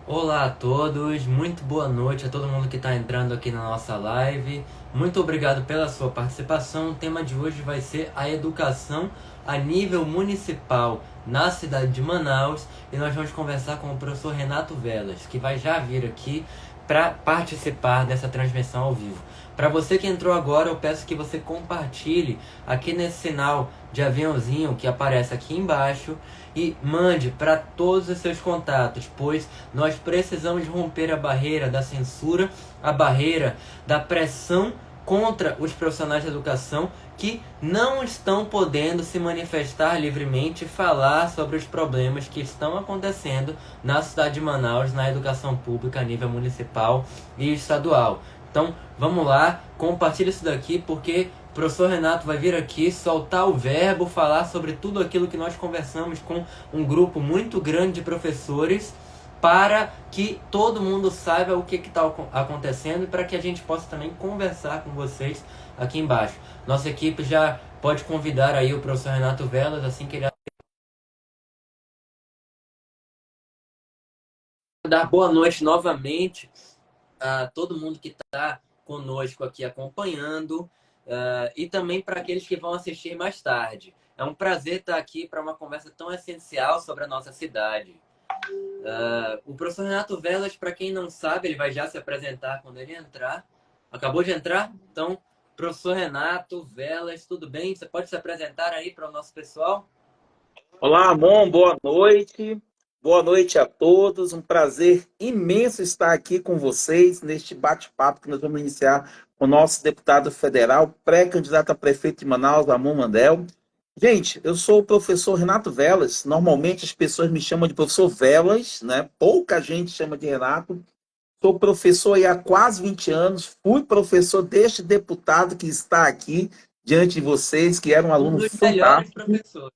Olá a todos, muito boa noite a todo mundo que está entrando aqui na nossa live. Muito obrigado pela sua participação. O tema de hoje vai ser a educação a nível municipal na cidade de Manaus e nós vamos conversar com o professor Renato Velas, que vai já vir aqui para participar dessa transmissão ao vivo. Para você que entrou agora, eu peço que você compartilhe aqui nesse sinal de aviãozinho que aparece aqui embaixo e mande para todos os seus contatos, pois nós precisamos romper a barreira da censura, a barreira da pressão contra os profissionais da educação que não estão podendo se manifestar livremente e falar sobre os problemas que estão acontecendo na cidade de Manaus, na educação pública a nível municipal e estadual. Então, vamos lá, compartilha isso daqui, porque o professor Renato vai vir aqui soltar o verbo, falar sobre tudo aquilo que nós conversamos com um grupo muito grande de professores, para que todo mundo saiba o que está acontecendo e para que a gente possa também conversar com vocês aqui embaixo. Nossa equipe já pode convidar aí o professor Renato Velas, assim que ele dar boa noite novamente a todo mundo que está conosco aqui acompanhando, e também para aqueles que vão assistir mais tarde. É um prazer estar aqui para uma conversa tão essencial sobre a nossa cidade. O professor Renato Velas, para quem não sabe, ele vai já se apresentar quando ele entrar. Acabou de entrar? Então, professor Renato Velas, tudo bem? Você pode se apresentar aí para o nosso pessoal? Olá, Amon, boa noite. Boa noite a todos. Um prazer imenso estar aqui com vocês neste bate-papo que nós vamos iniciar com o nosso deputado federal, pré-candidato a prefeito de Manaus, Amon Mandel. Gente, eu sou o professor Renato Velas. Normalmente as pessoas me chamam de professor Velas, né? Pouca gente chama de Renato. Sou professor aí há quase 20 anos. Fui professor deste deputado que está aqui diante de vocês, que era um Um aluno dos melhores fantástico. professores.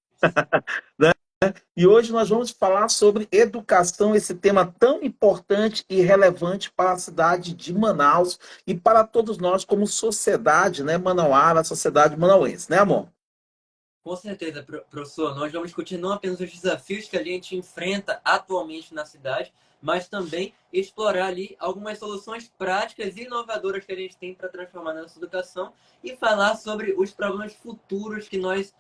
E hoje nós vamos falar sobre educação, esse tema tão importante e relevante para a cidade de Manaus e para todos nós como sociedade, né, manauara, a sociedade manauense, né, amor? Com certeza, professor. Nós vamos discutir não apenas os desafios que a gente enfrenta atualmente na cidade, mas também explorar ali algumas soluções práticas e inovadoras que a gente tem para transformar a nossa educação e falar sobre os problemas futuros que nós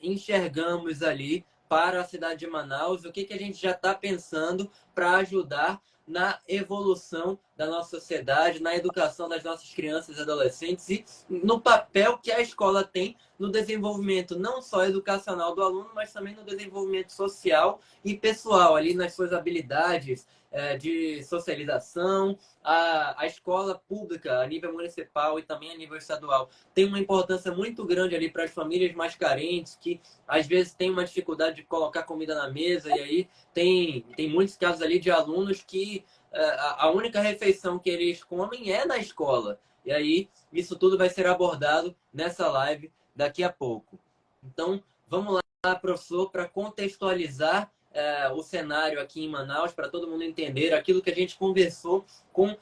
enxergamos ali para a cidade de Manaus, o que, que a gente já está pensando para ajudar na evolução da nossa sociedade, na educação das nossas crianças e adolescentes e no papel que a escola tem no desenvolvimento não só educacional do aluno, mas também no desenvolvimento social e pessoal, ali nas suas habilidades de socialização. A escola pública, a nível municipal e também a nível estadual, tem uma importância muito grande ali para as famílias mais carentes, que às vezes têm uma dificuldade de colocar comida na mesa, e aí tem muitos casos ali de alunos que a única refeição que eles comem é na escola. E aí, isso tudo vai ser abordado nessa live daqui a pouco. Então, vamos lá, professor, para contextualizar o cenário aqui em Manaus, para todo mundo entender aquilo que a gente conversou com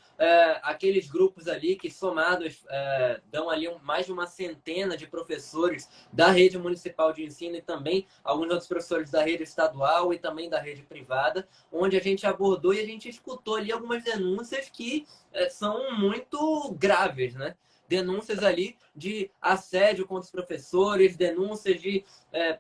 aqueles grupos ali que, somados, dão ali mais de uma centena de professores da rede municipal de ensino e também alguns outros professores da rede estadual e também da rede privada, onde a gente abordou e a gente escutou ali algumas denúncias que são muito graves, né? Denúncias ali de assédio contra os professores, denúncias de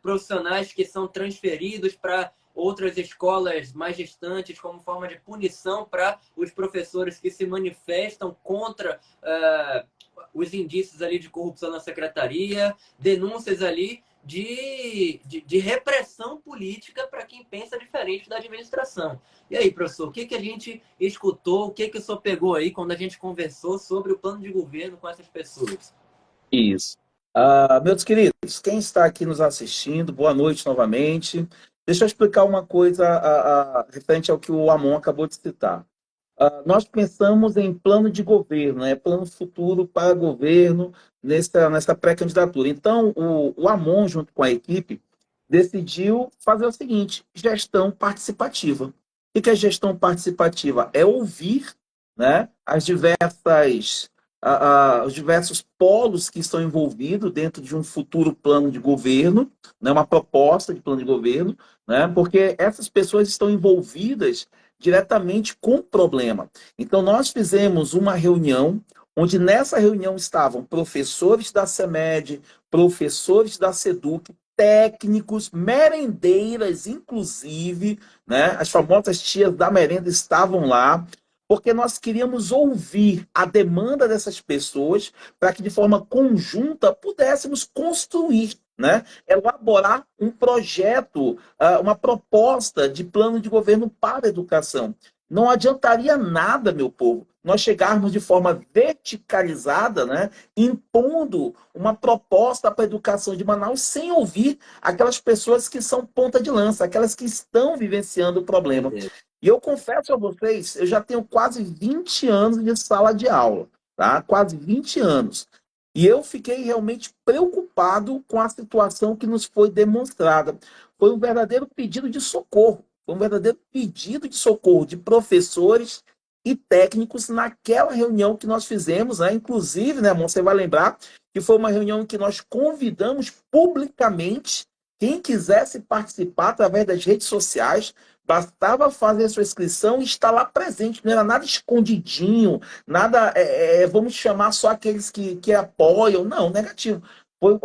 profissionais que são transferidos para outras escolas mais distantes como forma de punição para os professores que se manifestam contra os indícios ali de corrupção na secretaria, denúncias ali de repressão política para quem pensa diferente da administração. E aí, professor, o que, que a gente escutou, o que, que o senhor pegou aí quando a gente conversou sobre o plano de governo com essas pessoas? Isso. Meus queridos, quem está aqui nos assistindo, boa noite novamente. Deixa eu explicar uma coisa referente ao que o Amon acabou de citar. Nós pensamos em plano de governo, né? Plano futuro para governo nessa pré-candidatura. Então, o Amon, junto com a equipe, decidiu fazer o seguinte: gestão participativa. O que é gestão participativa? É ouvir, né, os diversos polos que estão envolvidos dentro de um futuro plano de governo, né, uma proposta de plano de governo, né, porque essas pessoas estão envolvidas diretamente com o problema. Então, nós fizemos uma reunião, onde nessa reunião estavam professores da CEMED, professores da SEDUC, técnicos, merendeiras, inclusive, né? As famosas tias da merenda estavam lá, porque nós queríamos ouvir a demanda dessas pessoas para que, de forma conjunta, pudéssemos construir, né? Elaborar um projeto, uma proposta de plano de governo para a educação. Não adiantaria nada, meu povo, nós chegarmos de forma verticalizada, né, impondo uma proposta para a educação de Manaus sem ouvir aquelas pessoas que são ponta de lança, aquelas que estão vivenciando o problema. E eu confesso a vocês, eu já tenho quase 20 anos de sala de aula, tá? Quase 20 anos. E eu fiquei realmente preocupado com a situação que nos foi demonstrada. Foi um verdadeiro pedido de socorro. Foi um verdadeiro pedido de socorro de professores e técnicos naquela reunião que nós fizemos, né? Inclusive, né, amor, você vai lembrar que foi uma reunião em que nós convidamos publicamente quem quisesse participar através das redes sociais. Bastava fazer a sua inscrição e estar lá presente, não era nada escondidinho, nada, vamos chamar só aqueles que apoiam, não, negativo.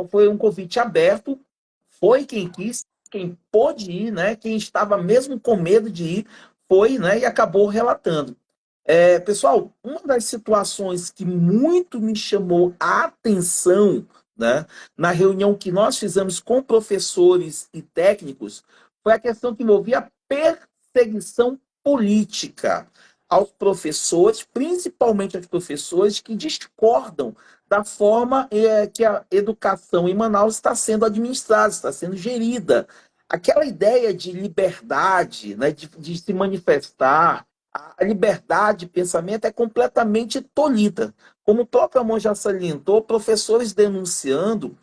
Foi um convite aberto, foi quem quis, quem pôde ir, né? Quem estava mesmo com medo de ir, foi, né? E acabou relatando. Pessoal, uma das situações que muito me chamou a atenção, né, na reunião que nós fizemos com professores e técnicos, foi a questão que envolvia a perseguição política aos professores, principalmente aos professores que discordam da forma que a educação em Manaus está sendo administrada, está sendo gerida. Aquela ideia de liberdade, né, de se manifestar, a liberdade de pensamento é completamente tolhida. Como o próprio Amon já salientou, professores denunciando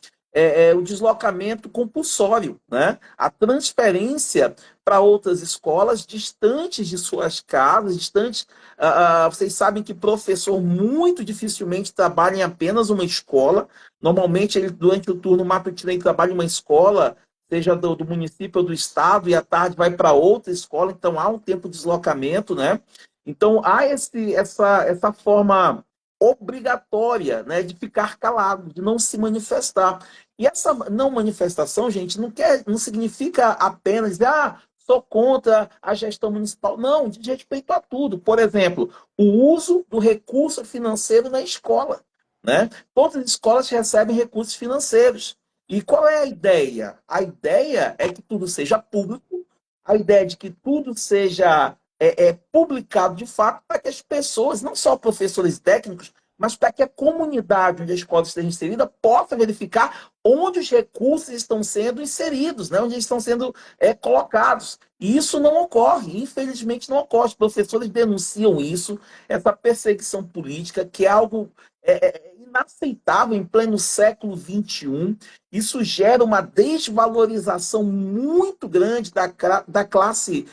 o deslocamento compulsório, né? A transferência para outras escolas distantes de suas casas, distantes. Vocês sabem que professor muito dificilmente trabalha em apenas uma escola. Normalmente, ele, durante o turno matutino, ele trabalha em uma escola, seja do município ou do estado, e à tarde vai para outra escola, então há um tempo de deslocamento, né? Então há essa forma obrigatória, né, de ficar calado, de não se manifestar. E essa não manifestação, gente, não significa apenas dizer, sou contra a gestão municipal. Não, diz respeito a tudo. Por exemplo, o uso do recurso financeiro na escola, né? Todas as escolas recebem recursos financeiros. E qual é a ideia? A ideia é que tudo seja público, a ideia de que tudo seja publicado de fato para que as pessoas, não só professores técnicos, mas para que a comunidade onde a escola esteja inserida possa verificar onde os recursos estão sendo inseridos, né? Onde eles estão sendo colocados. E isso não ocorre, infelizmente não ocorre. Os professores denunciam isso, essa perseguição política, que é algo inaceitável em pleno século XXI. Isso gera uma desvalorização muito grande da classe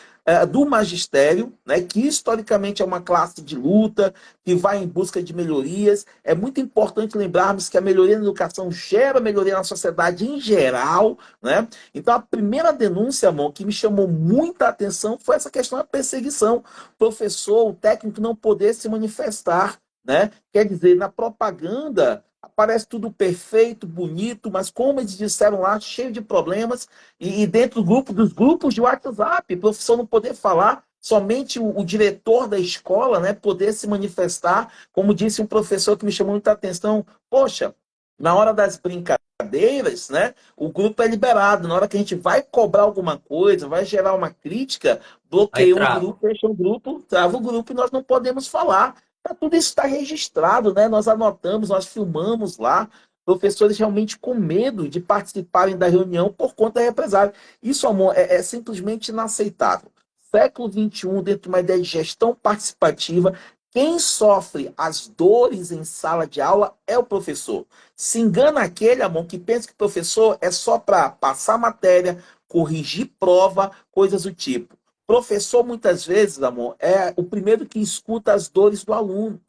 do magistério, né, que historicamente é uma classe de luta, que vai em busca de melhorias. É muito importante lembrarmos que a melhoria na educação gera melhoria na sociedade em geral, né? Então, a primeira denúncia, amor, que me chamou muita atenção foi essa questão da perseguição. O professor, o técnico não poder se manifestar, né? Quer dizer, na propaganda parece tudo perfeito, bonito, mas como eles disseram lá, cheio de problemas, e dentro dos grupos de WhatsApp, o professor não poder falar, somente o diretor da escola, né, poder se manifestar, como disse um professor que me chamou muita atenção, poxa, na hora das brincadeiras, né, o grupo é liberado, na hora que a gente vai cobrar alguma coisa, vai gerar uma crítica, Aí bloqueia um trava. grupo, fecha um grupo, trava o grupo e nós não podemos falar. Tudo isso está registrado, né? Nós anotamos, nós filmamos lá. Professores realmente com medo de participarem da reunião por conta da represália. Isso, amor, é simplesmente inaceitável. Século XXI, dentro de uma ideia de gestão participativa, quem sofre as dores em sala de aula é o professor. Se engana aquele, amor, que pensa que o professor é só para passar matéria, corrigir prova, coisas do tipo. Professor, muitas vezes, amor, é o primeiro que escuta as dores do aluno.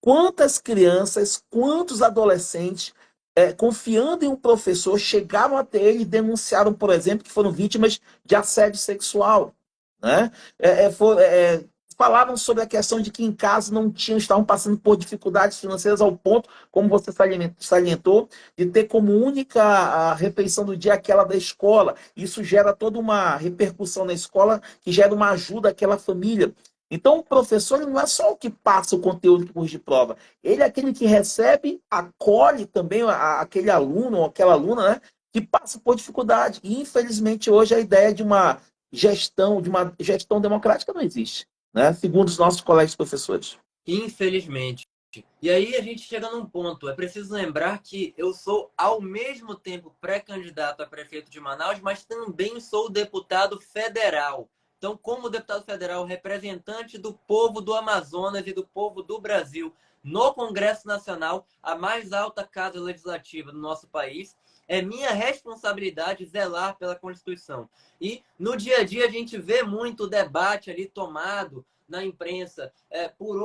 Quantas crianças, quantos adolescentes, confiando em um professor, chegaram até ele e denunciaram, por exemplo, que foram vítimas de assédio sexual, né? falavam sobre a questão de que em casa não tinham, estavam passando por dificuldades financeiras ao ponto, como você salientou, de ter como única a refeição do dia aquela da escola. Isso gera toda uma repercussão na escola que gera uma ajuda àquela família. Então, o professor não é só o que passa o conteúdo que de prova, ele é aquele que recebe, acolhe também aquele aluno ou aquela aluna, né, que passa por dificuldade. E, infelizmente, hoje a ideia de uma gestão democrática não existe, né, segundo os nossos colegas professores. Infelizmente. E aí a gente chega num ponto, é preciso lembrar que eu sou ao mesmo tempo pré-candidato a prefeito de Manaus, mas também sou deputado federal. Então, como deputado federal, representante do povo do Amazonas e do povo do Brasil no Congresso Nacional, a mais alta casa legislativa do nosso país, é minha responsabilidade zelar pela Constituição. E no dia a dia a gente vê muito debate ali tomado na imprensa por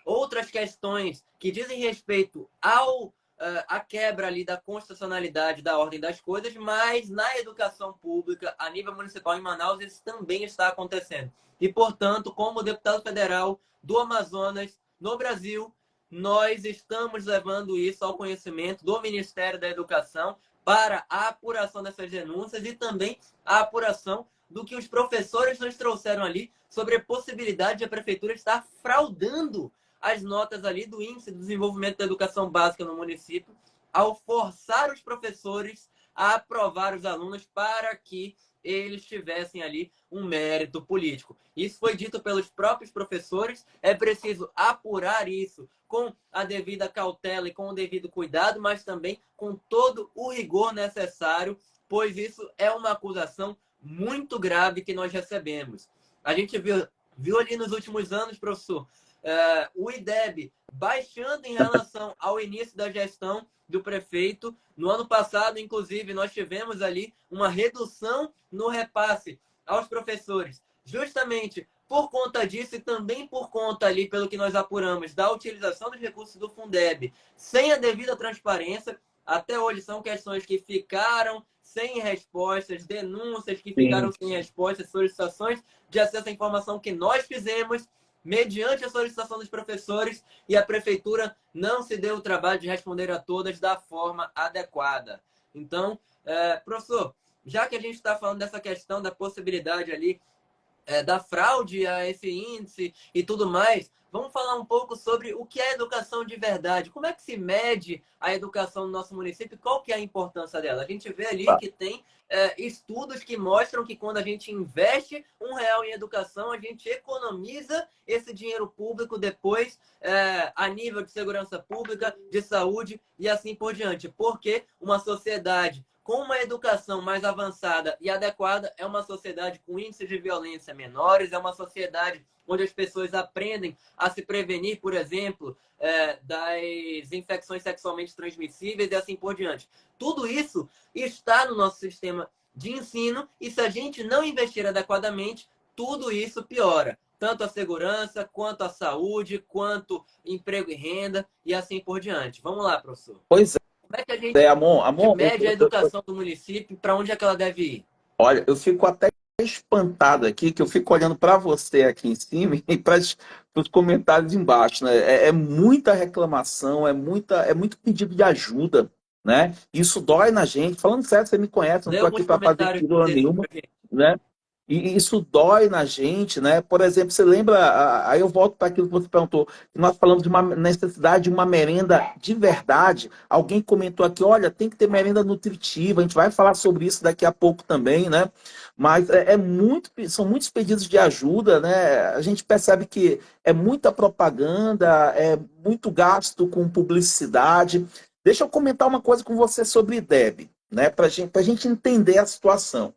outras questões que dizem respeito à quebra ali da constitucionalidade da ordem das coisas, mas na educação pública, a nível municipal em Manaus, isso também está acontecendo. E, portanto, como deputado federal do Amazonas, no Brasil, nós estamos levando isso ao conhecimento do Ministério da Educação para a apuração dessas denúncias e também a apuração do que os professores nos trouxeram ali sobre a possibilidade de a prefeitura estar fraudando as notas ali do Índice de Desenvolvimento da Educação Básica no município, ao forçar os professores a aprovar os alunos para que eles tivessem ali um mérito político. Isso foi dito pelos próprios professores, é preciso apurar isso com a devida cautela e com o devido cuidado, mas também com todo o rigor necessário, pois isso é uma acusação muito grave que nós recebemos. A gente viu ali nos últimos anos, professor, o IDEB baixando em relação ao início da gestão do prefeito. No ano passado, inclusive, nós tivemos ali uma redução no repasse aos professores, justamente por conta disso e também por conta ali, pelo que nós apuramos, da utilização dos recursos do Fundeb sem a devida transparência. Até hoje são questões que ficaram sem respostas, denúncias que ficaram Sim. sem respostas, solicitações de acesso à informação que nós fizemos mediante a solicitação dos professores, e a prefeitura não se deu o trabalho de responder a todas da forma adequada. Então, professor, já que a gente está falando dessa questão da possibilidade ali da fraude a esse índice e tudo mais, vamos falar um pouco sobre o que é educação de verdade. Como é que se mede a educação no nosso município? Qual que é a importância dela? A gente vê ali que tem estudos que mostram que quando a gente investe R$ 1 em educação, a gente economiza esse dinheiro público depois a nível de segurança pública, de saúde e assim por diante. Porque uma sociedade com uma educação mais avançada e adequada, é uma sociedade com índices de violência menores, é uma sociedade onde as pessoas aprendem a se prevenir, por exemplo, das infecções sexualmente transmissíveis e assim por diante. Tudo isso está no nosso sistema de ensino e se a gente não investir adequadamente, tudo isso piora. Tanto a segurança, quanto a saúde, quanto emprego e renda e assim por diante. Vamos lá, professor. Pois Como é que a gente Amon, mede a educação do município, para onde é que ela deve ir? olha, eu fico até espantado aqui, que eu fico olhando para você aqui em cima e para os comentários embaixo, né? É muita reclamação, é muito pedido de ajuda, né? Isso dói na gente. Falando sério, você me conhece, não Lê estou aqui alguns para fazer comentários pílula desses nenhuma, pra gente. né? E isso dói na gente, né? Por exemplo, você lembra, aí eu volto para aquilo que você perguntou, que nós falamos de uma necessidade de uma merenda de verdade. Alguém comentou aqui, olha, tem que ter merenda nutritiva, a gente vai falar sobre isso daqui a pouco também, né? Mas são muitos pedidos de ajuda, né? A gente percebe que é muita propaganda, é muito gasto com publicidade. Deixa eu comentar uma coisa com você sobre IDEB, né? Para a gente entender a situação.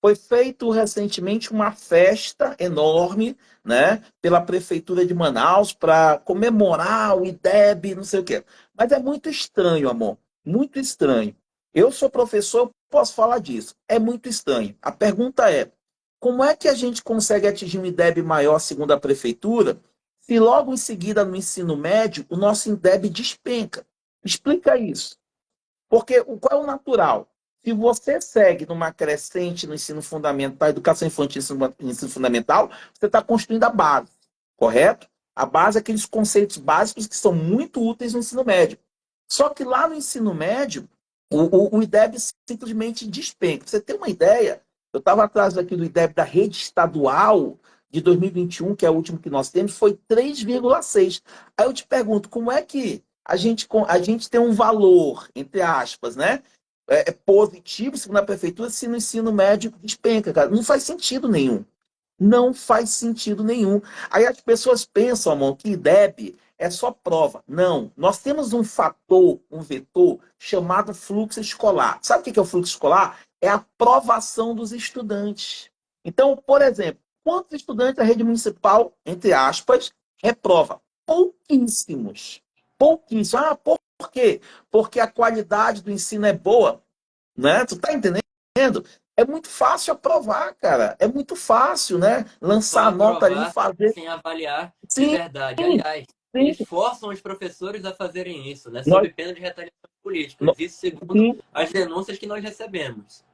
Foi feito recentemente uma festa enorme, né, pela Prefeitura de Manaus para comemorar o IDEB, não sei o quê. Mas é muito estranho, amor, muito estranho. Eu sou professor, eu posso falar disso. É muito estranho. A pergunta é, como é que a gente consegue atingir um IDEB maior, segundo a Prefeitura, se logo em seguida, no ensino médio, o nosso IDEB despenca? Explica isso. Porque qual é o natural? Se você segue numa crescente no ensino fundamental, educação infantil e ensino fundamental, você está construindo a base, correto? A base é aqueles conceitos básicos que são muito úteis no ensino médio. Só que lá no ensino médio, o IDEB simplesmente despenca. Pra você ter uma ideia, eu estava atrás aqui do IDEB da rede estadual de 2021, que é o último que nós temos, foi 3,6. Aí eu te pergunto, como é que a gente tem um valor, entre aspas, né? Positivo, segundo a prefeitura, se no ensino médio despenca, cara. Não faz sentido nenhum. Não faz sentido nenhum. Aí as pessoas pensam, amor, que IDEB é só prova. Não. Nós temos um fator, um vetor, chamado fluxo escolar. Sabe o que é o fluxo escolar? É a aprovação dos estudantes. Então, por exemplo, quantos estudantes da rede municipal, entre aspas, reprova? Pouquíssimos. Pouquíssimos. Ah, por quê? Porque a qualidade do ensino é boa, né? Tu tá entendendo? É muito fácil aprovar, cara. É muito fácil, né? Só Lançar a nota ali, aprovar fazer. sem avaliar de Sim, verdade. Aliás, sim. eles forçam os professores a fazerem isso, né? Nós, Sob pena de retaliações políticas. nós, Isso segundo sim, as denúncias que nós recebemos.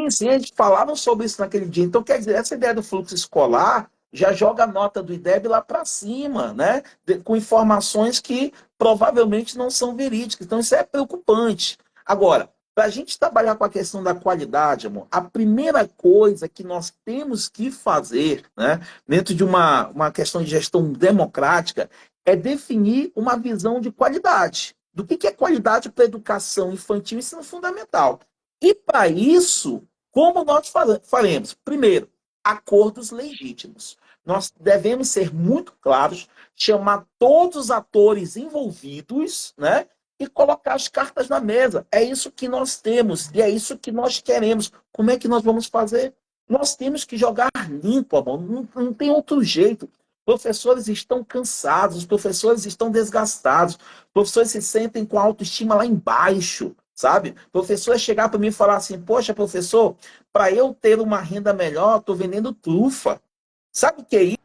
sim, eles falaram sobre isso naquele dia. Então, quer dizer, essa ideia do fluxo escolar já joga a nota do IDEB lá para cima, né? Com informações que provavelmente não são verídicas. Então, isso é preocupante. Agora, para a gente trabalhar com a questão da qualidade, amor, a primeira coisa que nós temos que fazer, né, dentro de uma questão de gestão democrática, é definir uma visão de qualidade. Do que é qualidade para a educação infantil e ensino fundamental. E para isso, como nós faremos? Primeiro, acordos legítimos. Nós devemos ser muito claros, chamar todos os atores envolvidos, né? E colocar as cartas na mesa. É isso que nós temos e é isso que nós queremos. Como é que nós vamos fazer? Nós temos que jogar limpo, amor. Não tem outro jeito. Professores estão cansados, os professores estão desgastados, os professores se sentem com a autoestima lá embaixo, sabe? O professor chegar para mim e falar assim: poxa, professor, para eu ter uma renda melhor, estou vendendo trufa. Sabe o que é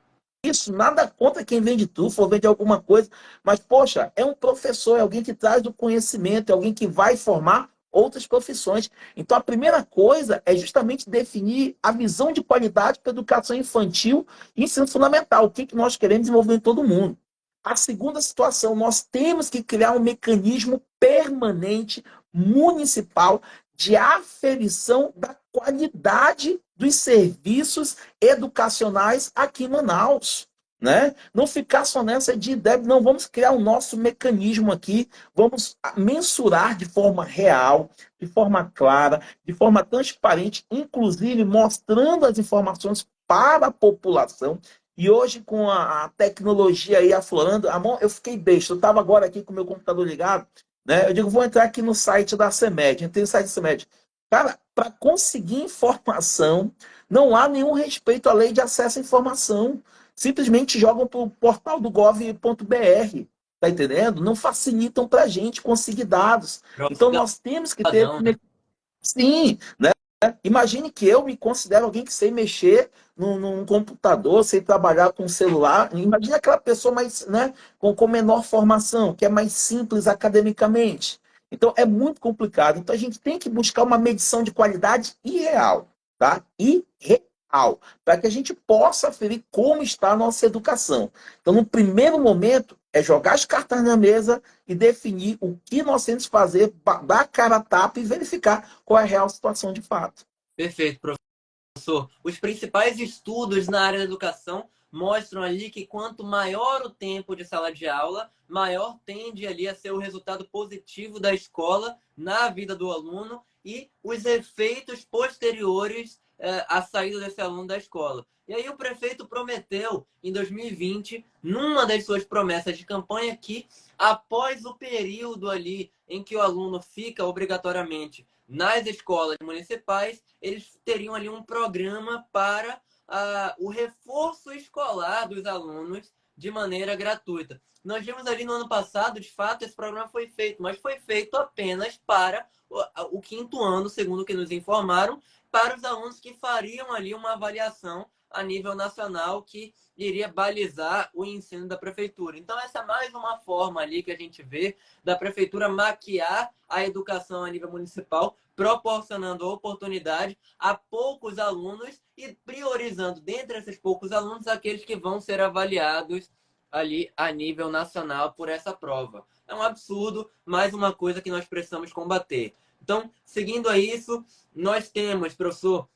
isso? Nada contra quem vende trufa ou vende alguma coisa, mas, poxa, é um professor, é alguém que traz o conhecimento, é alguém que vai formar outras profissões. Então, a primeira coisa é justamente definir a visão de qualidade para a educação infantil e ensino fundamental, o que nós queremos desenvolver em todo mundo. A segunda situação, nós temos que criar um mecanismo permanente, municipal, de aferição da qualidade dos serviços educacionais aqui em Manaus. Né? Não ficar só nessa de débito, não, vamos criar o nosso mecanismo aqui, vamos mensurar de forma real, de forma clara, de forma transparente, inclusive mostrando as informações para a população. E hoje, com a tecnologia aí aflorando, eu fiquei besta. Eu estava agora aqui com o meu computador ligado, né? Eu digo, vou entrar aqui no site da CEMED. Entrei no site da CEMED. Cara, para conseguir informação, não há nenhum respeito à lei de acesso à informação. Simplesmente jogam para o portal do gov.br. Tá entendendo? Não facilitam para a gente conseguir dados. Então, nós temos que ter. Cidadão, né? Sim, né? Imagine que eu me considero alguém que sei mexer num computador, sei trabalhar com celular. Imagine aquela pessoa mais, né, com menor formação, que é mais simples academicamente. Então, é muito complicado. Então, a gente tem que buscar uma medição de qualidade irreal, tá? Irreal, para que a gente possa aferir como está a nossa educação. Então, no primeiro momento, é jogar as cartas na mesa e definir o que nós temos que fazer, dar a cara a tapa e verificar qual é a real situação de fato. Perfeito, professor. Os principais estudos na área da educação mostram ali que quanto maior o tempo de sala de aula, maior tende ali a ser o resultado positivo da escola na vida do aluno e os efeitos posteriores à saída desse aluno da escola. E aí o prefeito prometeu, em 2020, numa das suas promessas de campanha, que após o período ali em que o aluno fica obrigatoriamente nas escolas municipais, eles teriam ali um programa para o reforço escolar dos alunos de maneira gratuita. Nós vimos ali no ano passado, de fato, esse programa foi feito, mas foi feito apenas para o quinto ano, segundo o que nos informaram, para os alunos que fariam ali uma avaliação a nível nacional que iria balizar o ensino da prefeitura. Então, essa é mais uma forma ali que a gente vê da prefeitura maquiar a educação a nível municipal proporcionando oportunidade a poucos alunos e priorizando dentre esses poucos alunos aqueles que vão ser avaliados ali a nível nacional por essa prova. É um absurdo, mais uma coisa que nós precisamos combater. Então, seguindo a isso, nós temos, professor,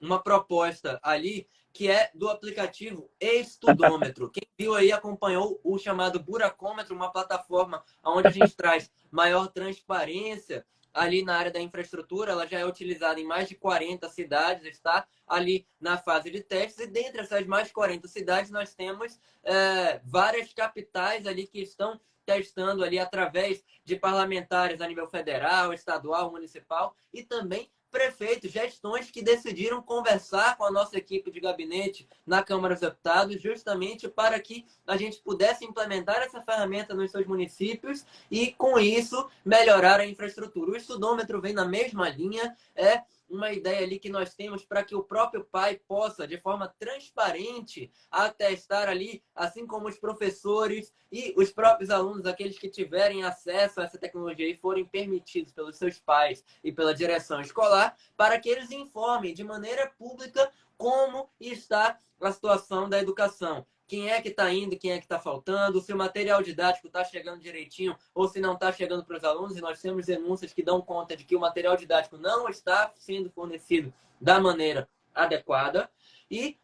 uma proposta ali que é do aplicativo Estudômetro. Quem viu aí acompanhou o chamado Buracômetro, uma plataforma onde a gente traz maior transparência ali na área da infraestrutura. Ela já é utilizada em mais de 40 cidades, está ali na fase de testes, e dentre essas mais de 40 cidades nós temos várias capitais ali que estão testando ali através de parlamentares a nível federal, estadual, municipal, e também prefeitos, gestões que decidiram conversar com a nossa equipe de gabinete na Câmara dos Deputados, justamente para que a gente pudesse implementar essa ferramenta nos seus municípios e, com isso, melhorar a infraestrutura. O estudômetro vem na mesma linha, é uma ideia ali que nós temos para que o próprio pai possa, de forma transparente, atestar ali, assim como os professores e os próprios alunos, aqueles que tiverem acesso a essa tecnologia e forem permitidos pelos seus pais e pela direção escolar, para que eles informem de maneira pública como está a situação da educação. Quem é que está indo, quem é que está faltando, se o material didático está chegando direitinho ou se não está chegando para os alunos. E nós temos denúncias que dão conta de que o material didático não está sendo fornecido da maneira adequada. E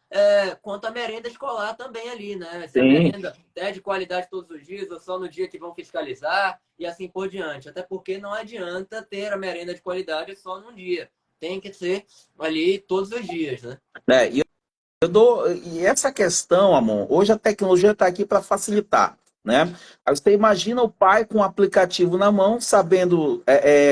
quanto à merenda escolar também ali, né? Se a Sim. merenda é de qualidade todos os dias ou só no dia que vão fiscalizar e assim por diante. Até porque não adianta ter a merenda de qualidade só num dia. Tem que ser ali todos os dias, né? E e essa questão, Amon, hoje a tecnologia está aqui para facilitar, né? Aí você imagina o pai com o aplicativo na mão, sabendo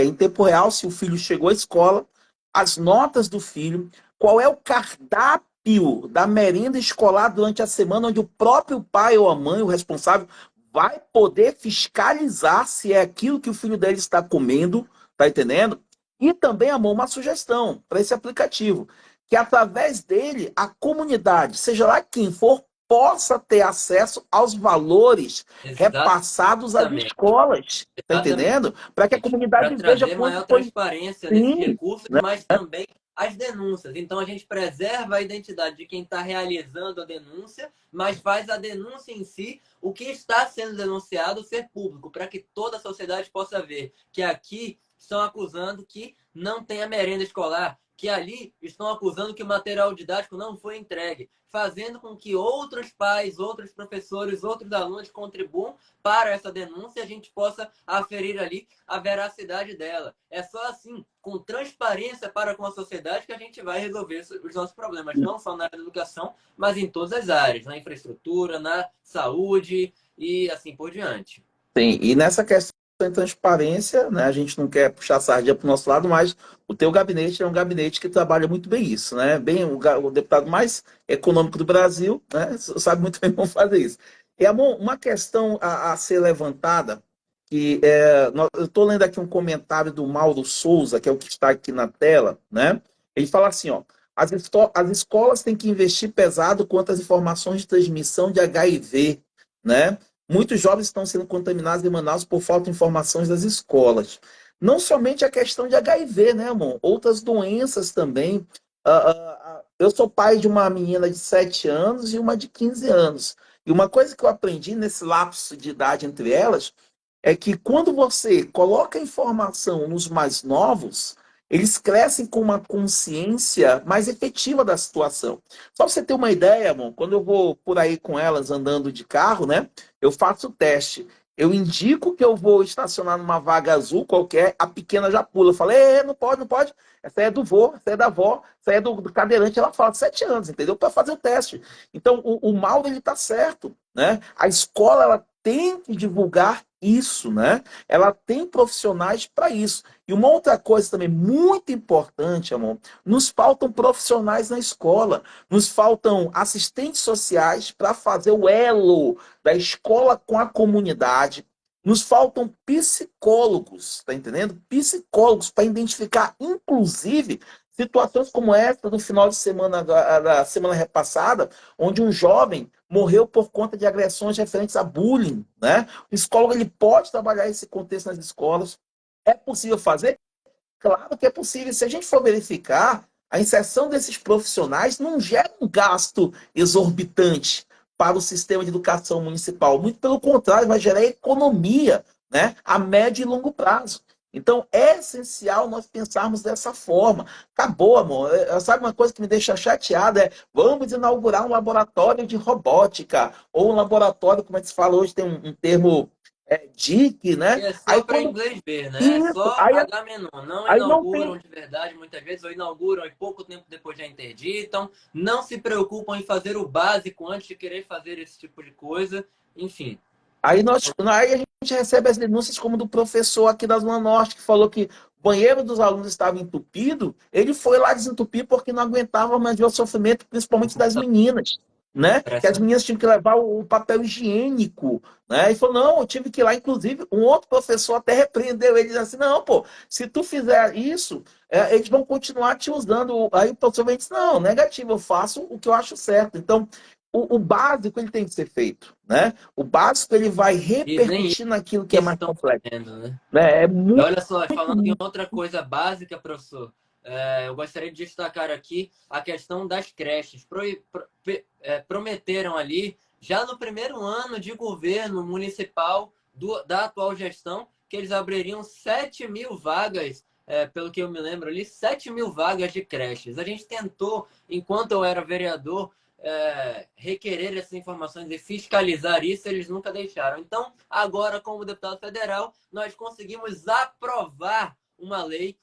em tempo real se o filho chegou à escola, as notas do filho, qual é o cardápio da merenda escolar durante a semana, onde o próprio pai ou a mãe, o responsável, vai poder fiscalizar se é aquilo que o filho dele está comendo, tá entendendo? E também, Amon, uma sugestão para esse aplicativo que através dele a comunidade, seja lá quem for, possa ter acesso aos valores repassados às Exatamente. escolas, tá Exatamente. entendendo? Para que a Para comunidade veja trazer quanto maior foi transparência nesses sim, recursos, né? mas também as denúncias. Então, a gente preserva a identidade de quem está realizando a denúncia, mas faz a denúncia em si, o que está sendo denunciado, ser público, para que toda a sociedade possa ver que aqui estão acusando que não tem a merenda escolar, que ali estão acusando que o material didático não foi entregue, fazendo com que outros pais, outros professores, outros alunos contribuam para essa denúncia e a gente possa aferir ali a veracidade dela. É só assim, com transparência para com a sociedade, que a gente vai resolver os nossos problemas, não só na área da educação, mas em todas as áreas, na infraestrutura, na saúde e assim por diante. Sim, e nessa questão de transparência, né, a gente não quer puxar a sardinha para o nosso lado, mas o teu gabinete é um gabinete que trabalha muito bem isso, né? Bem, o deputado mais econômico do Brasil, né, sabe muito bem como fazer isso. E, Amon, uma questão a ser levantada, que eu estou lendo aqui um comentário do Mauro Souza, que é o que está aqui na tela, né? Ele fala assim, ó, as escolas têm que investir pesado quanto às informações de transmissão de HIV, né? Muitos jovens estão sendo contaminados em Manaus por falta de informações das escolas. Não somente a questão de HIV, né, amor? Outras doenças também. Eu sou pai de uma menina de 7 anos e uma de 15 anos. E uma coisa que eu aprendi nesse lapso de idade entre elas é que quando você coloca informação nos mais novos, eles crescem com uma consciência mais efetiva da situação. Só pra você ter uma ideia, amor, quando eu vou por aí com elas andando de carro, né? Eu faço o teste. Eu indico que eu vou estacionar numa vaga azul qualquer, a pequena já pula. Eu falo, não pode, não pode. Essa é do vô, essa é da avó, essa é do cadeirante. Ela fala, 7 anos, entendeu? Para fazer o teste. Então, o Mauro, ele tá certo, né? A escola, ela tem que divulgar isso, né? Ela tem profissionais para isso. E uma outra coisa também muito importante, amor, nos faltam profissionais na escola, nos faltam assistentes sociais para fazer o elo da escola com a comunidade, nos faltam psicólogos, tá entendendo? Psicólogos para identificar, inclusive, situações como essa no final de semana, da semana repassada, onde um jovem morreu por conta de agressões referentes a bullying, né? O psicólogo ele pode trabalhar esse contexto nas escolas. É possível fazer? Claro que é possível. Se a gente for verificar, a inserção desses profissionais não gera um gasto exorbitante para o sistema de educação municipal. Muito pelo contrário, vai gerar economia, né, a médio e longo prazo. Então, é essencial nós pensarmos dessa forma. Acabou, amor. Sabe uma coisa que me deixa chateada? É, vamos inaugurar um laboratório de robótica, ou um laboratório, como é que se fala hoje, tem um termo DIC, Que né? é Aí só para quando inglês ver, né? É isso, só H-menor. Não aí não inauguram tem. de verdade muitas vezes, ou inauguram e pouco tempo depois já interditam. Não se preocupam em fazer o básico antes de querer fazer esse tipo de coisa. Enfim, Aí a gente recebe as denúncias como do professor aqui da Zona Norte, que falou que o banheiro dos alunos estava entupido, ele foi lá desentupir porque não aguentava mais ver o sofrimento, principalmente das meninas, né? Que as impressionante. meninas tinham que levar o papel higiênico, né? E falou, não, eu tive que ir lá, inclusive, um outro professor até repreendeu ele, disse assim, não, pô, se tu fizer isso, eles vão continuar te usando. Aí o professor disse, não, negativo, eu faço o que eu acho certo. Então, o básico ele tem que ser feito, né? O básico ele vai E nem repercutir naquilo que é isso mais estão complexo, fazendo, né? né? É E muito, olha só, falando em outra coisa básica, professor, eu gostaria de destacar aqui a questão das creches. Prometeram ali, já no primeiro ano de governo municipal da atual gestão, que eles abririam 7.000 vagas, pelo que eu me lembro ali, 7.000 vagas de creches. A gente tentou, enquanto eu era vereador, requerer essas informações e fiscalizar isso, eles nunca deixaram. Então, agora, como deputado federal, nós conseguimos aprovar uma lei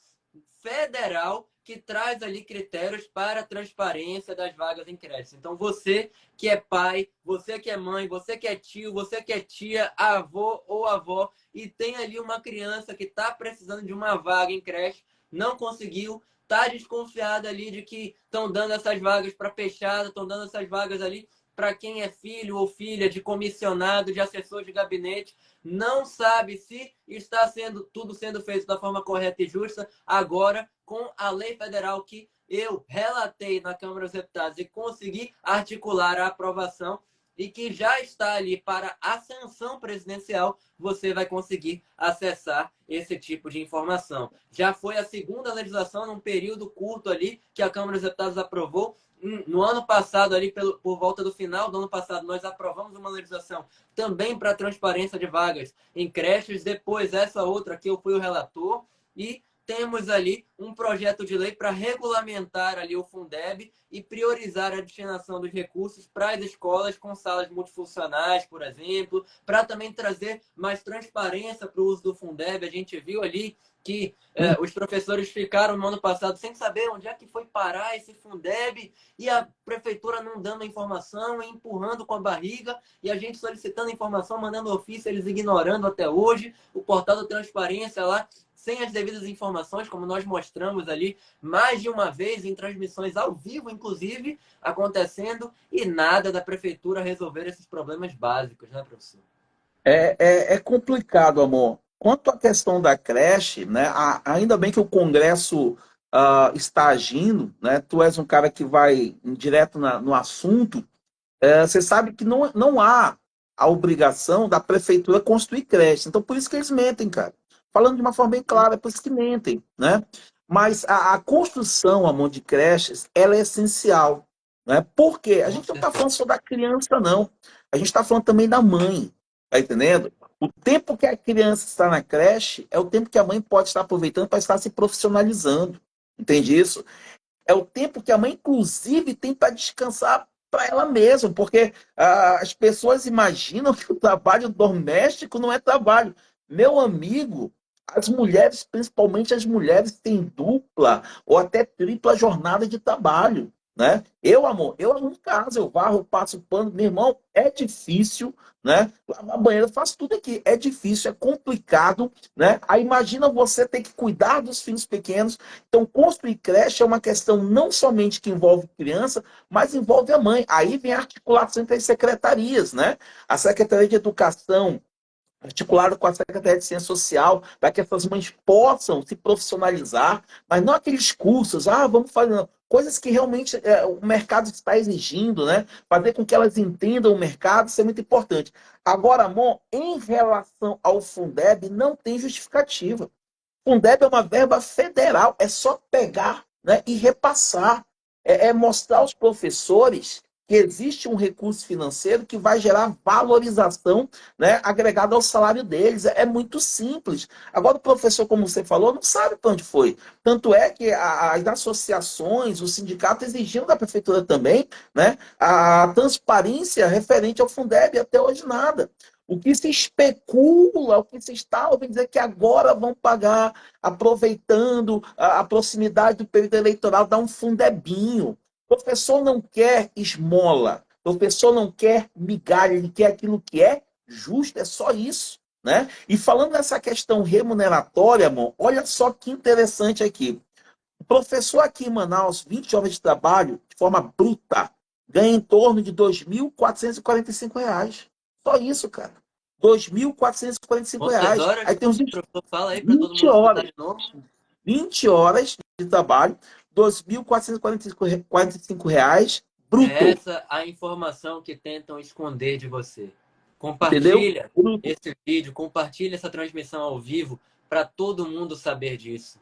federal que traz ali critérios para a transparência das vagas em creches. Então, você que é pai, você que é mãe, você que é tio, você que é tia, avô ou avó e tem ali uma criança que está precisando de uma vaga em creche, não conseguiu, tá desconfiado ali de que estão dando essas vagas para fechada, estão dando essas vagas ali para quem é filho ou filha de comissionado, de assessor de gabinete, não sabe se está sendo tudo sendo feito da forma correta e justa. Agora, com a lei federal que eu relatei na Câmara dos Deputados e consegui articular a aprovação e que já está ali para a sanção presidencial, você vai conseguir acessar esse tipo de informação. Já foi a segunda legislação num período curto ali que a Câmara dos Deputados aprovou. No ano passado, ali por volta do final do ano passado, nós aprovamos uma legislação também para transparência de vagas em creches. Depois, essa outra que eu fui o relator. E temos ali um projeto de lei para regulamentar ali o Fundeb e priorizar a destinação dos recursos para as escolas com salas multifuncionais, por exemplo, para também trazer mais transparência para o uso do Fundeb. A gente viu ali que os professores ficaram no ano passado sem saber onde é que foi parar esse Fundeb e a prefeitura não dando informação, empurrando com a barriga e a gente solicitando informação, mandando ofício, eles ignorando até hoje. O portal da transparência lá sem as devidas informações, como nós mostramos ali mais de uma vez em transmissões ao vivo, inclusive, acontecendo, e nada da prefeitura resolver esses problemas básicos, né, professor? é complicado, amor. Quanto à questão da creche, né? Ainda bem que o Congresso está agindo, né? Tu és um cara que vai direto no assunto. Você sabe que não há a obrigação da prefeitura construir creche. Então, por isso que eles mentem, cara. Falando de uma forma bem clara, é por isso que mentem, né? Mas a construção, amor, de creches, ela é essencial, né? Porque a Com gente não está falando certeza. só da criança, não. A gente está falando também da mãe, tá entendendo? O tempo que a criança está na creche é o tempo que a mãe pode estar aproveitando para estar se profissionalizando. Entende isso? É o tempo que a mãe, inclusive, tem para descansar para ela mesma, porque as pessoas imaginam que o trabalho doméstico não é trabalho. Meu amigo, as mulheres, principalmente as mulheres, têm dupla ou até tripla jornada de trabalho. Né? Eu, amor, eu arrumo casa, eu varro, eu passo pano, meu irmão, é difícil, né? Lavar banheiro, eu faço tudo aqui. É difícil, é complicado, né? Aí imagina você ter que cuidar dos filhos pequenos, então, construir creche é uma questão não somente que envolve criança, mas envolve a mãe. Aí vem a articulação entre as secretarias, né? A Secretaria de Educação, articulado com a Secretaria de Ciência Social, para que essas mães possam se profissionalizar, mas não aqueles cursos, vamos fazer, não. Coisas que realmente o mercado está exigindo, né? Fazer com que elas entendam o mercado, isso é muito importante. Agora, amor, em relação ao Fundeb, não tem justificativa. Fundeb é uma verba federal, é só pegar, né, e repassar. É mostrar aos professores que existe um recurso financeiro que vai gerar valorização, né, agregada ao salário deles. É muito simples. Agora, o professor, como você falou, não sabe para onde foi. Tanto é que as associações, os sindicatos exigiam da prefeitura também, né, a transparência referente ao Fundeb, e até hoje nada. O que se especula, o que se está ouvindo dizer que agora vão pagar, aproveitando a proximidade do período eleitoral, dar um fundebinho. O professor não quer esmola, o professor não quer migalha, ele quer aquilo que é justo, é só isso. Né? E falando nessa questão remuneratória, amor, olha só que interessante aqui. O professor aqui em Manaus, 20 horas de trabalho, de forma bruta, ganha em torno de R$ 2.445. Só isso, cara. R$ 2.445. Quantas Aí horas? tem uns Professor, fala aí para todo 20 mundo escutar horas. de novo. 20 horas de trabalho, R$ 2.445 É bruto. essa a informação que tentam esconder de você. Entendeu? Compartilha Bruto. esse vídeo, compartilha essa transmissão ao vivo para todo mundo saber disso.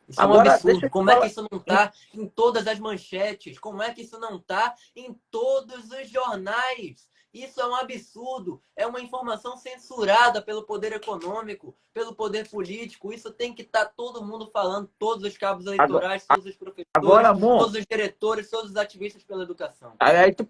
Isso é um Agora, deixa absurdo. eu te Como é que falar. isso não está em todas as manchetes? Como é que isso não está em todos os jornais? Isso é um absurdo. É uma informação censurada pelo poder econômico, pelo poder político. Isso tem que estar todo mundo falando, todos os cabos Agora, eleitorais, todos os agora, professores, amor, todos os diretores, todos os ativistas pela educação. aí tu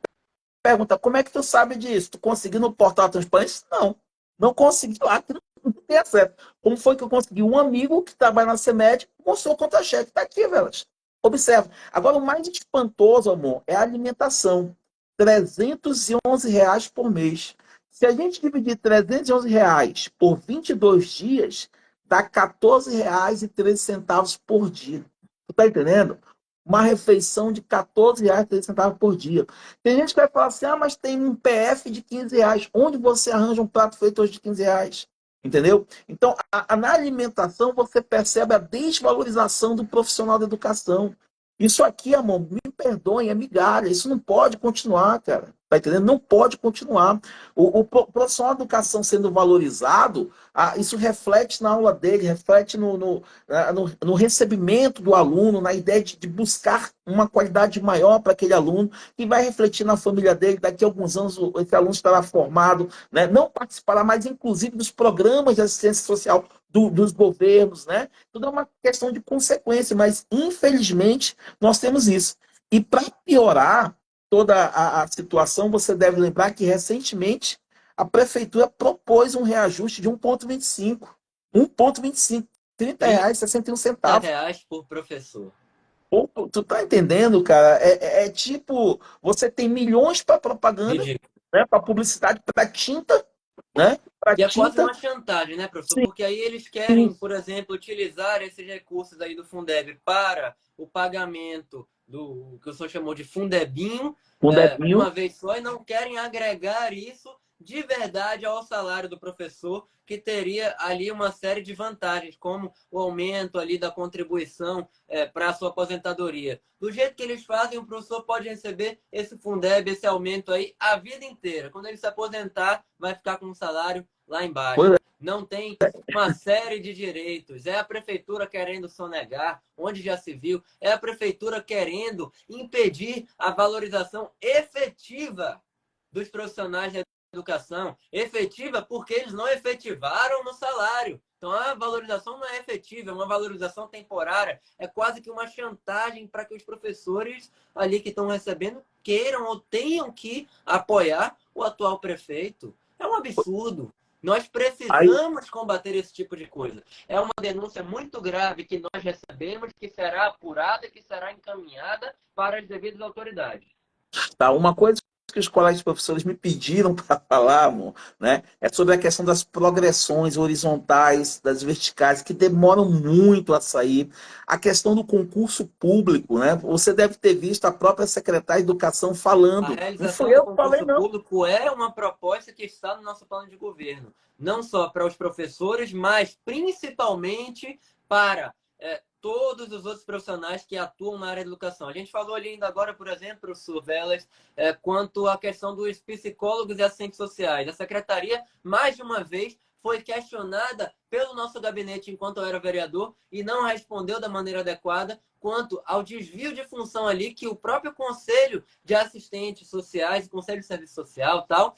pergunta, como é que tu sabe disso? Tu conseguiu no portal Transparência? Não. Não consegui lá, que não tem acesso. Como foi que eu consegui? Um amigo que trabalha na CEMED mostrou o contra-cheque. Está aqui, velas. Observa. Agora, o mais espantoso, amor, é a alimentação. R$ 311 por mês. Se a gente dividir R$ 311 por 22 dias, dá R$ 14,13 por dia. Tu tá entendendo? Uma refeição de R$ 14,13 por dia. Tem gente que vai falar assim, mas tem um PF de R$ 15. Onde você arranja um prato feito hoje de R$ 15? Entendeu? Então, na alimentação, você percebe a desvalorização do profissional da educação. Isso aqui, amor, me perdoem, é migalha. Isso não pode continuar, cara. Tá entendendo? Não pode continuar. O profissional da educação sendo valorizado, isso reflete na aula dele, reflete no recebimento do aluno, na ideia de buscar uma qualidade maior para aquele aluno, que vai refletir na família dele. Daqui a alguns anos, esse aluno estará formado, né? Não participará mais, inclusive, dos programas de assistência social dos governos, né? Tudo é uma questão de consequência, mas infelizmente nós temos isso. E para piorar toda a situação, você deve lembrar que recentemente a prefeitura propôs um reajuste de 1,25. 1,25. R$ 30, 61 centavos. R$ 30 por professor. Pô, tu tá entendendo, cara? É tipo, você tem milhões para propaganda, Ridículo. né? Para publicidade, para tinta, né? Para E é quase tinta. uma chantagem, né, professor? Sim, Porque aí eles querem, por exemplo, utilizar esses recursos aí do Fundeb para o pagamento do que o senhor chamou de Fundebinho, um debinho. uma vez só, e não querem agregar isso de verdade ao salário do professor, que teria ali uma série de vantagens, como o aumento ali da contribuição para a sua aposentadoria. Do jeito que eles fazem, o professor pode receber esse Fundeb, esse aumento aí, a vida inteira. Quando ele se aposentar, vai ficar com um salário lá embaixo. Não tem uma série de direitos. É a prefeitura querendo sonegar, onde já se viu, é a prefeitura querendo impedir a valorização efetiva dos profissionais da educação. Efetiva porque eles não efetivaram no salário. Então a valorização não é efetiva, é uma valorização temporária. É quase que uma chantagem para que os professores ali que estão recebendo queiram ou tenham que apoiar o atual prefeito. É um absurdo. Nós Aí, precisamos combater esse tipo de coisa. É uma denúncia muito grave que nós recebemos, que será apurada e que será encaminhada para as devidas autoridades. tá, uma coisa que os colegas de professores me pediram para falar, amor, né, é sobre a questão das progressões horizontais, das verticais, que demoram muito a sair. A questão do concurso público, né? Você deve ter visto a própria secretária de Educação A falando. Não realização fui do eu que falei, concurso não. público é uma proposta que está no nosso plano de governo, não só para os professores, mas principalmente para todos os outros profissionais que atuam na área da educação. A gente falou ali ainda agora, por exemplo, professor Velas, quanto à questão dos psicólogos e assistentes sociais. A secretaria, mais de uma vez, foi questionada pelo nosso gabinete enquanto eu era vereador e não respondeu da maneira adequada quanto ao desvio de função ali que o próprio Conselho de Assistentes Sociais, Conselho de Serviço Social tal,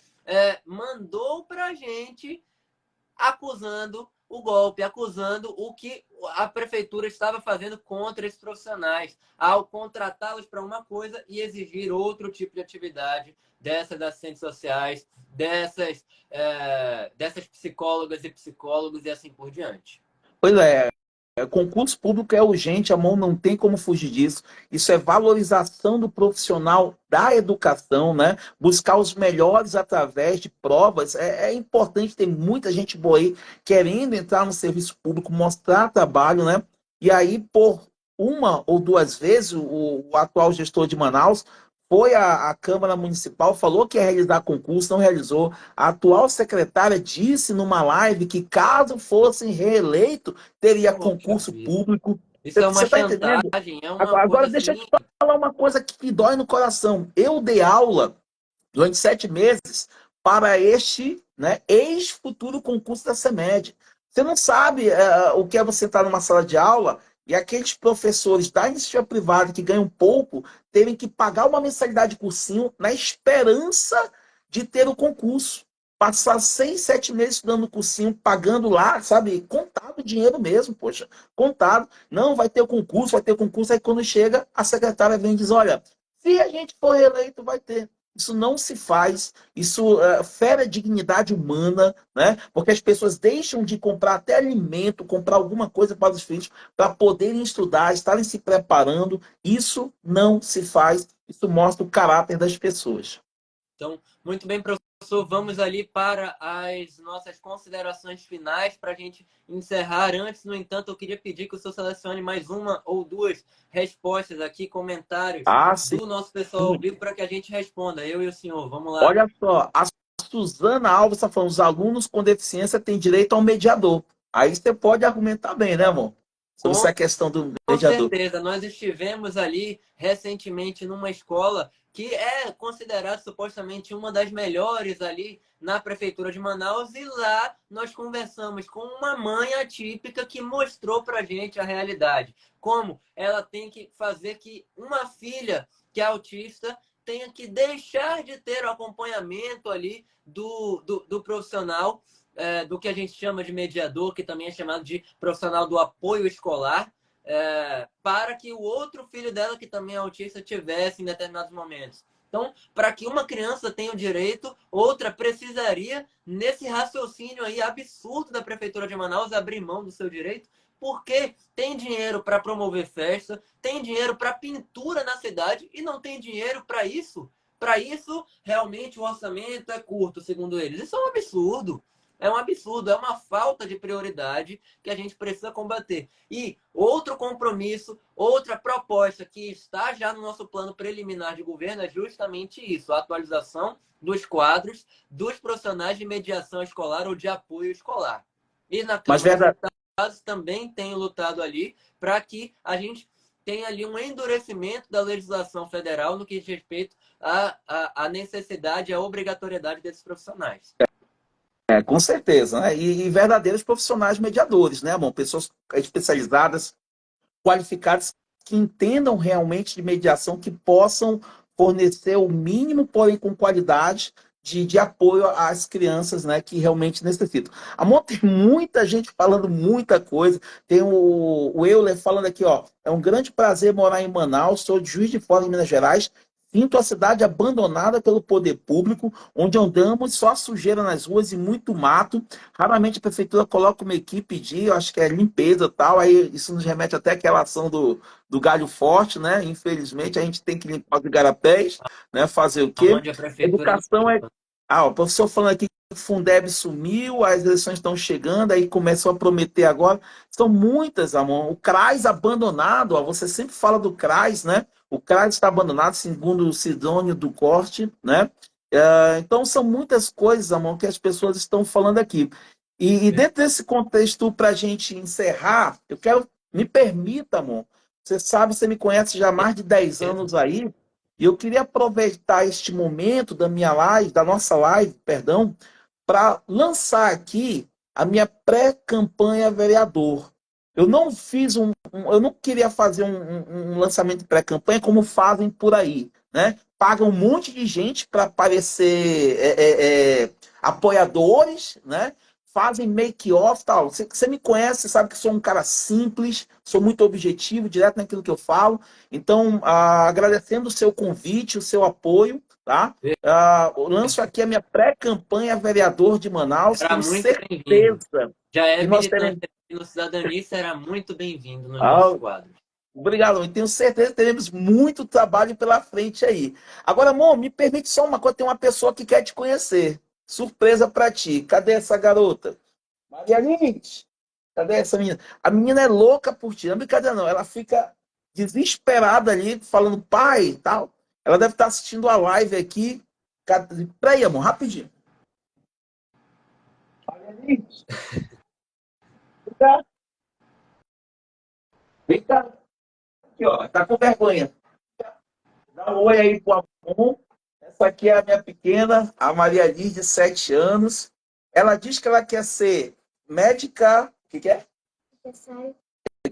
mandou para a gente acusando o golpe, acusando o que a prefeitura estava fazendo contra esses profissionais, ao contratá-los para uma coisa e exigir outro tipo de atividade dessas assistentes sociais, dessas psicólogas e psicólogos e assim por diante. Pois é, concurso público é urgente, a mão não tem como fugir disso. Isso é valorização do profissional da educação, né? Buscar os melhores através de provas. É importante ter muita gente boa aí querendo entrar no serviço público, mostrar trabalho, né? E aí, por uma ou duas vezes, o atual gestor de Manaus foi à Câmara Municipal, falou que ia realizar concurso, não realizou. A atual secretária disse numa live que, caso fosse reeleito, teria Poxa concurso vida. público. Isso é uma Você está entendendo? chantagem, é uma Agora, coisa deixa eu te assim. falar uma coisa que dói no coração. Eu dei aula durante 7 meses para este, né, ex-futuro concurso da CEMED. Você não sabe o que é você estar numa sala de aula e aqueles professores da iniciativa privada que ganham pouco terem que pagar uma mensalidade de cursinho na esperança de ter o concurso. Passar 6, 7 meses estudando o cursinho, pagando lá, sabe? Contado dinheiro mesmo, poxa, contado. Não, vai ter o concurso, vai ter o concurso. Aí quando chega, a secretária vem e diz: olha, se a gente for reeleito, vai ter. Isso não se faz, isso fere a dignidade humana, né? Porque as pessoas deixam de comprar até alimento, comprar alguma coisa para os filhos, para poderem estudar, estarem se preparando. Isso não se faz, isso mostra o caráter das pessoas. Então, muito bem, professor. Vamos ali para as nossas considerações finais para a gente encerrar. Antes, no entanto, eu queria pedir que o senhor selecione mais uma ou duas respostas aqui, comentários Ah, sim. do nosso pessoal ao vivo para que a gente responda. Eu e o senhor, vamos lá. Olha só, a Suzana Alves está falando: os alunos com deficiência têm direito ao mediador. Aí você pode argumentar bem, né, amor? Sobre essa Com questão do Com mediador. certeza, nós estivemos ali recentemente numa escola que é considerada supostamente uma das melhores ali na prefeitura de Manaus e lá nós conversamos com uma mãe atípica que mostrou para gente a realidade, como ela tem que fazer que uma filha que é autista tenha que deixar de ter o acompanhamento ali do profissional, do que a gente chama de mediador, que também é chamado de profissional do apoio escolar, para que o outro filho dela, que também é autista, tivesse em determinados momentos. Então, para que uma criança tenha o direito, outra precisaria, nesse raciocínio aí absurdo da Prefeitura de Manaus, abrir mão do seu direito, porque tem dinheiro para promover festa, tem dinheiro para pintura na cidade e não tem dinheiro para isso. Para isso, realmente, o orçamento é curto, segundo eles. Isso é um absurdo. É um absurdo, é uma falta de prioridade que a gente precisa combater. E outro compromisso, outra proposta que está já no nosso plano preliminar de governo é justamente isso: a atualização dos quadros dos profissionais de mediação escolar ou de apoio escolar. E na Mas Câmara dos verdade, Deputados também tenho lutado ali para que a gente tenha ali um endurecimento da legislação federal no que diz respeito à necessidade, à obrigatoriedade desses profissionais. com certeza, né? E verdadeiros profissionais mediadores, né, amor? Pessoas especializadas, qualificadas, que entendam realmente de mediação, que possam fornecer o mínimo, porém com qualidade, de apoio às crianças, né, que realmente necessitam. Amor, tem muita gente falando muita coisa. Tem o Euler falando aqui, ó: é um grande prazer morar em Manaus, sou de Juiz de Fora, em Minas Gerais. Sinto a cidade abandonada pelo poder público, onde andamos só sujeira nas ruas e muito mato. Raramente a prefeitura coloca uma equipe de, eu acho que é limpeza e tal, aí isso nos remete até àquela ação do galho forte, né? Infelizmente, a gente tem que limpar os igarapés, né? Fazer o quê? Onde a prefeitura não Educação é. limpa. Ah, o professor falando aqui que o Fundeb sumiu, as eleições estão chegando, aí começou a prometer agora. São muitas, amor. O CRAS abandonado, ó, você sempre fala do CRAS, né? O CRAS está abandonado, segundo o Sidônio do Corte, né? Então, são muitas coisas, amor, que as pessoas estão falando aqui. E dentro desse contexto, para a gente encerrar, eu quero, me permita, amor, você sabe, você me conhece já há mais de 10 anos aí, e eu queria aproveitar este momento da minha live, da nossa live, perdão, para lançar aqui a minha pré-campanha vereador. Eu não fiz eu não queria fazer um lançamento de pré-campanha como fazem por aí, né? Pagam um monte de gente para aparecer apoiadores, né? Fazem make-off tal. Você me conhece, sabe que sou um cara simples, sou muito objetivo, direto naquilo que eu falo. Então, agradecendo o seu convite, o seu apoio, tá? Eu lanço aqui a minha pré-campanha vereador de Manaus. Será Tenho muito bem-vindo. certeza Já é que nós militante teremos. aqui no Cidadania, será muito bem-vindo nos nossos Ah, quadros. obrigado, e tenho certeza que teremos muito trabalho pela frente aí. Agora, amor, me permite só uma coisa: tem uma pessoa que quer te conhecer. Surpresa para ti. Cadê essa garota? Maria Lins, cadê essa menina? A menina é louca por ti, não é brincadeira não. Ela fica desesperada ali, falando pai e tal. Ela deve estar assistindo a live aqui. Peraí, amor, rapidinho. Maria Lins, vem cá. Vem cá. Aqui, ó, tá com vergonha. Dá um oi aí pro amor. Essa aqui é a minha pequena, a Maria Liz, de 7 anos. Ela diz que ela quer ser médica. O que é?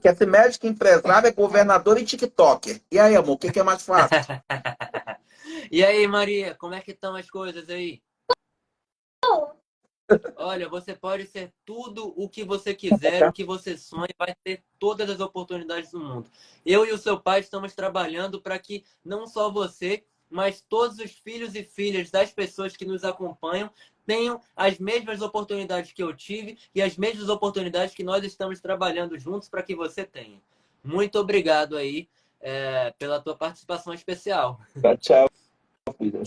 Quer ser médica, empresária, governadora e TikToker. E aí, amor, o que é mais fácil? E aí, Maria, como é que estão as coisas aí? Olha, você pode ser tudo o que você quiser, o que você sonha, vai ter todas as oportunidades do mundo. Eu e o seu pai estamos trabalhando para que não só você, mas todos os filhos e filhas das pessoas que nos acompanham tenham as mesmas oportunidades que eu tive e as mesmas oportunidades que nós estamos trabalhando juntos para que você tenha. Muito obrigado aí, pela tua participação especial. Tchau, filha.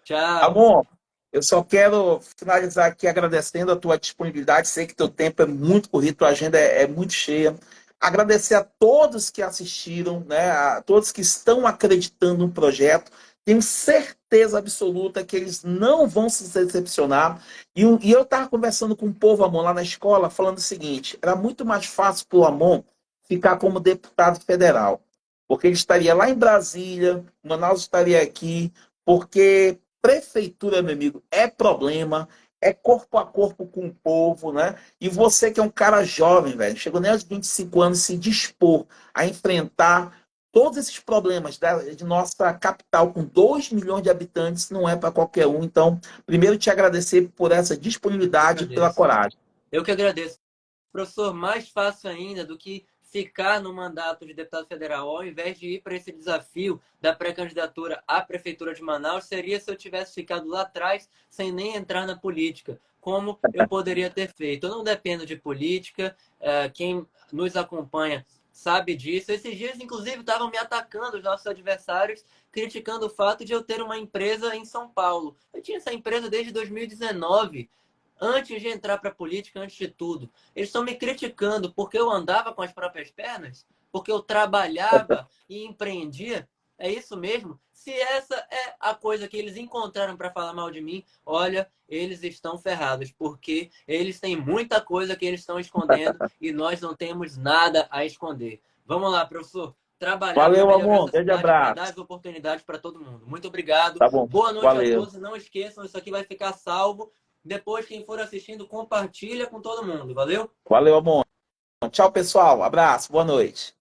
Tchau. Amor, eu só quero finalizar aqui agradecendo a tua disponibilidade. Sei que teu tempo é muito corrido, tua agenda é muito cheia. Agradecer a todos que assistiram, né, a todos que estão acreditando no projeto. Tenho certeza absoluta que eles não vão se decepcionar. E eu estava conversando com o povo Amon lá na escola, falando o seguinte: era muito mais fácil para o Amon ficar como deputado federal, porque ele estaria lá em Brasília, Manaus estaria aqui, porque prefeitura, meu amigo, é problema, é corpo a corpo com o povo, né? E você que é um cara jovem, velho, chegou nem aos 25 anos, se dispor a enfrentar todos esses problemas de nossa capital com 2 milhões de habitantes, não é para qualquer um. Então, primeiro te agradecer por essa disponibilidade e pela Agradeço. coragem. Eu que agradeço. Professor, mais fácil ainda do que ficar no mandato de deputado federal, ao invés de ir para esse desafio da pré-candidatura à Prefeitura de Manaus, seria se eu tivesse ficado lá atrás sem nem entrar na política. Como eu poderia ter feito? Eu não dependo de política, quem nos acompanha sabe disso. Esses dias, inclusive, estavam me atacando os nossos adversários, criticando o fato de eu ter uma empresa em São Paulo. Eu tinha essa empresa desde 2019. Antes de entrar para a política, antes de tudo. Eles estão me criticando porque eu andava com as próprias pernas, porque eu trabalhava e empreendia. É isso mesmo? Se essa é a coisa que eles encontraram para falar mal de mim, olha, eles estão ferrados, porque eles têm muita coisa que eles estão escondendo e nós não temos nada a esconder. Vamos lá, professor. Trabalhar para Valeu, melhorar amor. essa Grande cidade, para dar abraço. as oportunidades para todo mundo. Muito obrigado. Tá bom. Boa noite a Valeu. todos. Não esqueçam, isso aqui vai ficar salvo. Depois, quem for assistindo, compartilha com todo mundo. Valeu? Valeu, amor. Tchau, pessoal. Abraço. Boa noite.